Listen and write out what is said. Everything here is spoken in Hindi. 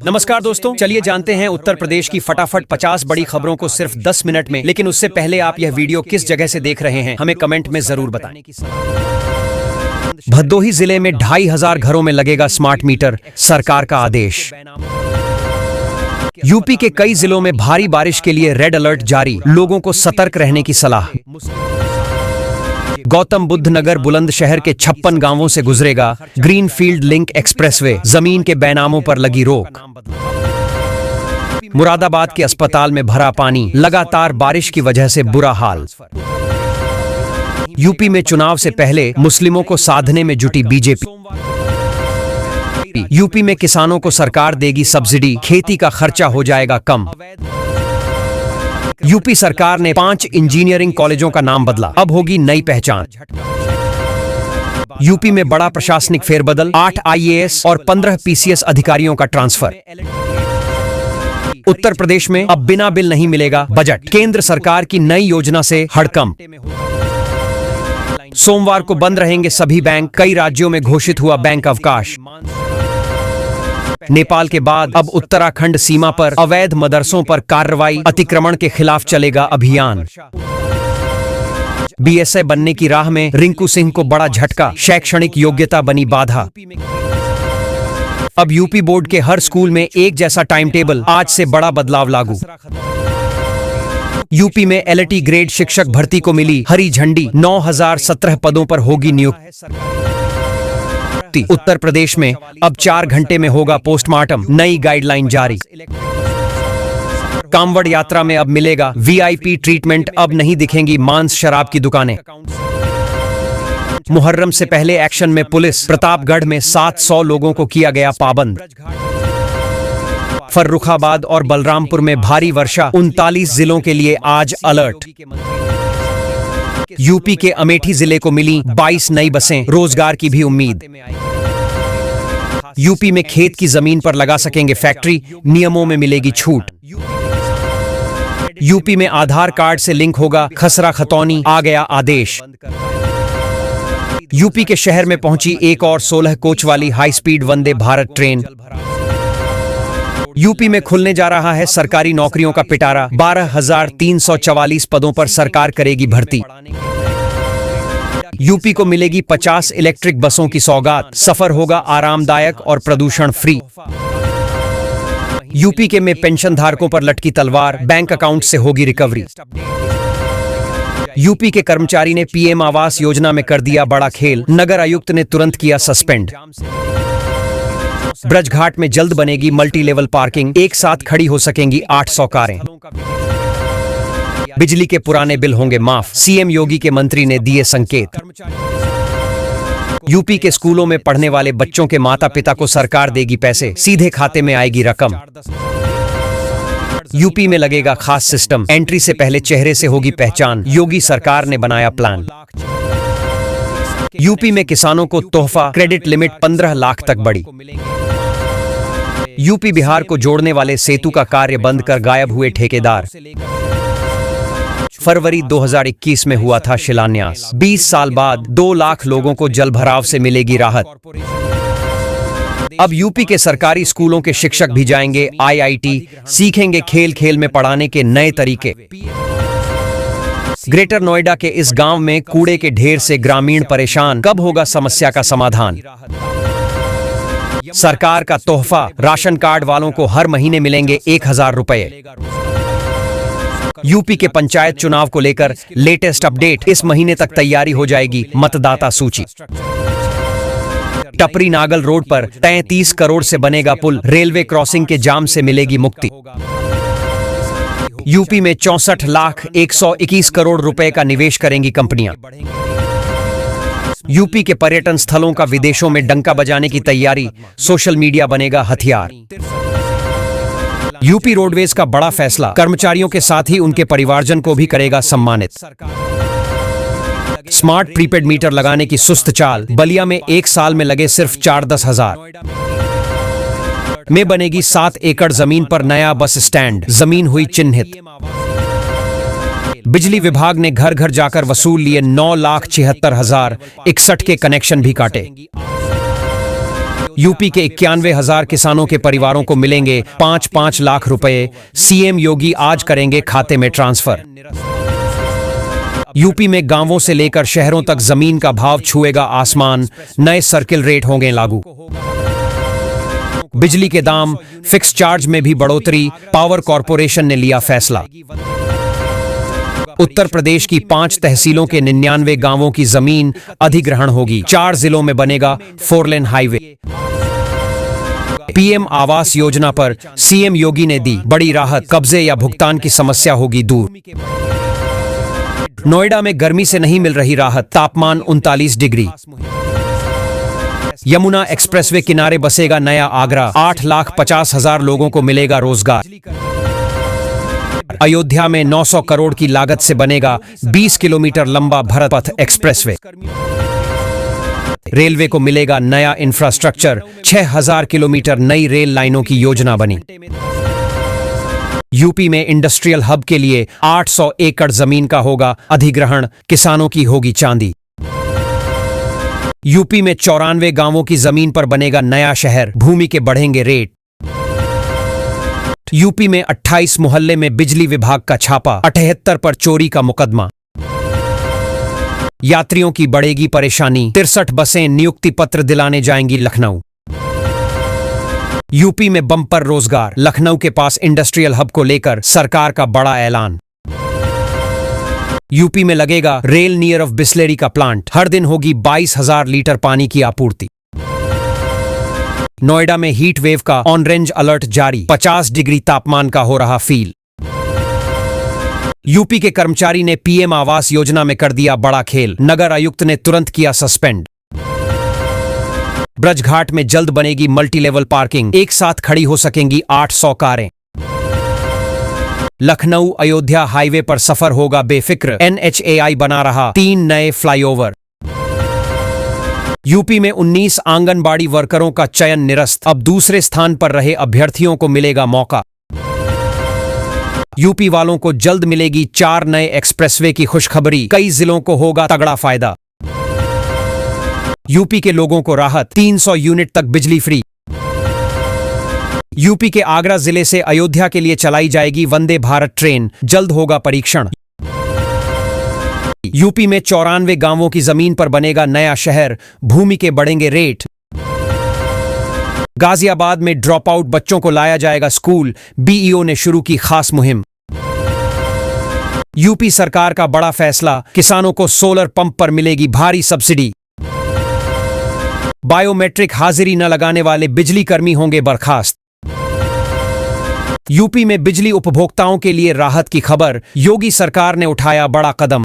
नमस्कार दोस्तों, चलिए जानते हैं उत्तर प्रदेश की फटाफट 50 बड़ी खबरों को सिर्फ 10 मिनट में। लेकिन उससे पहले आप यह वीडियो किस जगह से देख रहे हैं हमें कमेंट में जरूर बताएं। भदोही जिले में 2500 घरों में लगेगा स्मार्ट मीटर, सरकार का आदेश। यूपी के कई जिलों में भारी बारिश के लिए रेड अलर्ट जारी, लोगों को सतर्क रहने की सलाह। गौतम बुद्ध नगर बुलंदशहर के 56 गांवों से गुजरेगा ग्रीनफील्ड लिंक एक्सप्रेसवे, जमीन के बेनामों पर लगी रोक। मुरादाबाद के अस्पताल में भरा पानी, लगातार बारिश की वजह से बुरा हाल। यूपी में चुनाव से पहले मुस्लिमों को साधने में जुटी बीजेपी। यूपी में किसानों को सरकार देगी सब्सिडी, खेती का खर्चा हो जाएगा कम। यूपी सरकार ने 5 इंजीनियरिंग कॉलेजों का नाम बदला, अब होगी नई पहचान। यूपी में बड़ा प्रशासनिक फेरबदल, 8 IAS और 15 PCS अधिकारियों का ट्रांसफर। उत्तर प्रदेश में अब बिना बिल नहीं मिलेगा बजट, केंद्र सरकार की नई योजना से हड़कंप। सोमवार को बंद रहेंगे सभी बैंक, कई राज्यों में घोषित हुआ बैंक अवकाश। नेपाल के बाद अब उत्तराखंड सीमा पर अवैध मदरसों पर कार्रवाई, अतिक्रमण के खिलाफ चलेगा अभियान। BSA बनने की राह में रिंकू सिंह को बड़ा झटका, शैक्षणिक योग्यता बनी बाधा। अब यूपी बोर्ड के हर स्कूल में एक जैसा टाइम टेबल, आज से बड़ा बदलाव लागू। यूपी में LAT ग्रेड शिक्षक भर्ती को मिली हरी झंडी, 9017 पदों पर होगी नियुक्ति। उत्तर प्रदेश में अब 4 घंटे में होगा पोस्टमार्टम, नई गाइडलाइन जारी। कांवड़ यात्रा में अब मिलेगा VIP ट्रीटमेंट, अब नहीं दिखेंगी मांस शराब की दुकानें। मुहर्रम से पहले एक्शन में पुलिस, प्रतापगढ़ में 700 लोगों को किया गया पाबंद। फर्रुखाबाद और बलरामपुर में भारी वर्षा, 39 जिलों के लिए आज अलर्ट। यूपी के अमेठी जिले को मिली 22 नई बसें, रोजगार की भी उम्मीद। यूपी में खेत की जमीन पर लगा सकेंगे फैक्ट्री, नियमों में मिलेगी छूट। यूपी में आधार कार्ड से लिंक होगा खसरा खतौनी, आ गया आदेश। यूपी के शहर में पहुंची एक और 16 कोच वाली high speed Vande Bharat train. UP में खुलने जा रहा है सरकारी नौकरियों का पिटारा, 12,344 पदों पर सरकार करेगी भर्ती। यूपी को मिलेगी 50 इलेक्ट्रिक बसों की सौगात, सफर होगा आरामदायक और प्रदूषण फ्री। यूपी के में पेंशन धारकों पर लटकी तलवार, बैंक अकाउंट से होगी रिकवरी। यूपी के कर्मचारी ने PM आवास योजना में कर दिया बड़ा खेल, नगर आयुक्त ने तुरंत किया सस्पेंड। ब्रजघाट में जल्द बनेगी मल्टी लेवल पार्किंग, एक साथ खड़ी हो सकेंगी 800 कारें। बिजली के पुराने बिल होंगे माफ, CM योगी के मंत्री ने दिए संकेत। यूपी के स्कूलों में पढ़ने वाले बच्चों के माता पिता को सरकार देगी पैसे, सीधे खाते में आएगी रकम। यूपी में लगेगा खास सिस्टम, एंट्री से पहले चेहरे से होगी पहचान, योगी सरकार ने बनाया प्लान। यूपी में किसानों को तोहफा, क्रेडिट लिमिट 15 लाख तक बढ़ी। यूपी बिहार को जोड़ने वाले सेतु का कार्य बंद कर गायब हुए ठेकेदार। फरवरी 2021 में हुआ था शिलान्यास, 20 साल बाद 2 लाख लोगों को जलभराव से मिलेगी राहत। अब यूपी के सरकारी स्कूलों के शिक्षक भी जाएंगे IIT, सीखेंगे खेल खेल में पढ़ाने के नए तरीके। ग्रेटर नोएडा के इस गांव में कूड़े के ढेर से ग्रामीण परेशान, कब होगा समस्या का समाधान। सरकार का तोहफा, राशन कार्ड वालों को हर महीने मिलेंगे 1000 रुपए। यूपी के पंचायत चुनाव को लेकर लेटेस्ट अपडेट, इस महीने तक तैयारी हो जाएगी मतदाता सूची। टपरी नागल रोड पर 33 करोड़ से बनेगा पुल, रेलवे क्रॉसिंग के जाम से मिलेगी मुक्ति। यूपी में 64,121 करोड़ रुपए का निवेश करेंगी कंपनियां। यूपी के पर्यटन स्थलों का विदेशों में डंका बजाने की तैयारी, सोशल मीडिया बनेगा हथियार। यूपी रोडवेज का बड़ा फैसला, कर्मचारियों के साथ ही उनके परिवारजन को भी करेगा सम्मानित। स्मार्ट प्रीपेड मीटर लगाने की सुस्त चाल, बलिया में 1 साल में लगे सिर्फ 4-10 हजार में बनेगी 7 एकड़ जमीन पर नया बस स्टैंड, जमीन हुई चिन्हित। बिजली विभाग ने घर घर जाकर वसूल लिए 9,76,061 के कनेक्शन भी काटे। यूपी के 91,000 किसानों के परिवारों को मिलेंगे 5-5 लाख रुपए। सीएम योगी आज करेंगे खाते में ट्रांसफर। यूपी में गांवों से लेकर शहरों तक जमीन का भाव छुएगा आसमान। नए सर्किल रेट होंगे लागू। बिजली के दाम, फिक्स चार्ज में भी बढ़ोतरी, पावर कॉर्पोरेशन ने लिया फैसला। उत्तर प्रदेश की 5 तहसीलों के 99 गांवों की जमीन अधिग्रहण होगी। 4 जिलों में बनेगा 4 lane highway. PM Awas Yojana पर सीएम योगी ने दी बड़ी राहत। कब्जे या भुगतान की समस्या होगी दूर। नोएडा में गर्मी से नहीं मिल रही राहत, तापमान 39 डिग्री। यमुना एक्सप्रेसवे किनारे बसेगा नया आगरा, 8,50,000 लोगों को मिलेगा रोजगार। अयोध्या में 900 करोड़ की लागत से बनेगा 20 किलोमीटर लंबा भरत पथ एक्सप्रेसवे। रेलवे को मिलेगा नया इंफ्रास्ट्रक्चर, 6,000 किलोमीटर नई रेल लाइनों की योजना बनी। यूपी में इंडस्ट्रियल हब के लिए 800 एकड़ जमीन का होगा अधिग्रहण, किसानों की होगी चांदी। यूपी में 94 गांवों की जमीन पर बनेगा नया शहर, भूमि के बढ़ेंगे रेट। यूपी में 28 मोहल्ले में बिजली विभाग का छापा, 78 पर चोरी का मुकदमा। यात्रियों की बढ़ेगी परेशानी, 63 बसें नियुक्ति पत्र दिलाने जाएंगी लखनऊ। यूपी में बम्पर रोजगार, लखनऊ के पास इंडस्ट्रियल हब को लेकर सरकार का बड़ा ऐलान। यूपी में लगेगा रेल नियर ऑफ बिस्लेरी का प्लांट, हर दिन होगी 22,000 लीटर पानी की आपूर्ति। नोएडा में हीट वेव का ऑरेंज अलर्ट जारी, 50 डिग्री तापमान का हो रहा फील। यूपी के कर्मचारी ने पीएम आवास योजना में कर दिया बड़ा खेल, नगर आयुक्त ने तुरंत किया सस्पेंड। ब्रजघाट में जल्द बनेगी मल्टी लेवल पार्किंग, एक साथ खड़ी हो सकेंगी 800 कारें। लखनऊ अयोध्या हाईवे पर सफर होगा बेफिक्र, NHAI बना रहा 3 नए फ्लाईओवर। यूपी में 19 आंगनबाड़ी वर्करों का चयन निरस्त, अब दूसरे स्थान पर रहे अभ्यर्थियों को मिलेगा मौका। यूपी वालों को जल्द मिलेगी 4 नए एक्सप्रेसवे की खुशखबरी, कई जिलों को होगा तगड़ा फायदा। यूपी के लोगों को राहत, 300 यूनिट तक बिजली फ्री। यूपी के आगरा जिले से अयोध्या के लिए चलाई जाएगी वंदे भारत ट्रेन, जल्द होगा परीक्षण। यूपी में 94 गांवों की जमीन पर बनेगा नया शहर, भूमि के बढ़ेंगे रेट। गाजियाबाद में ड्रॉप आउट बच्चों को लाया जाएगा स्कूल, बीईओ ने शुरू की खास मुहिम। यूपी सरकार का बड़ा फैसला, किसानों को सोलर पंप पर मिलेगी भारी सब्सिडी। बायोमेट्रिक हाजिरी न लगाने वाले बिजली कर्मी होंगे बर्खास्त। यूपी में बिजली उपभोक्ताओं के लिए राहत की खबर, योगी सरकार ने उठाया बड़ा कदम।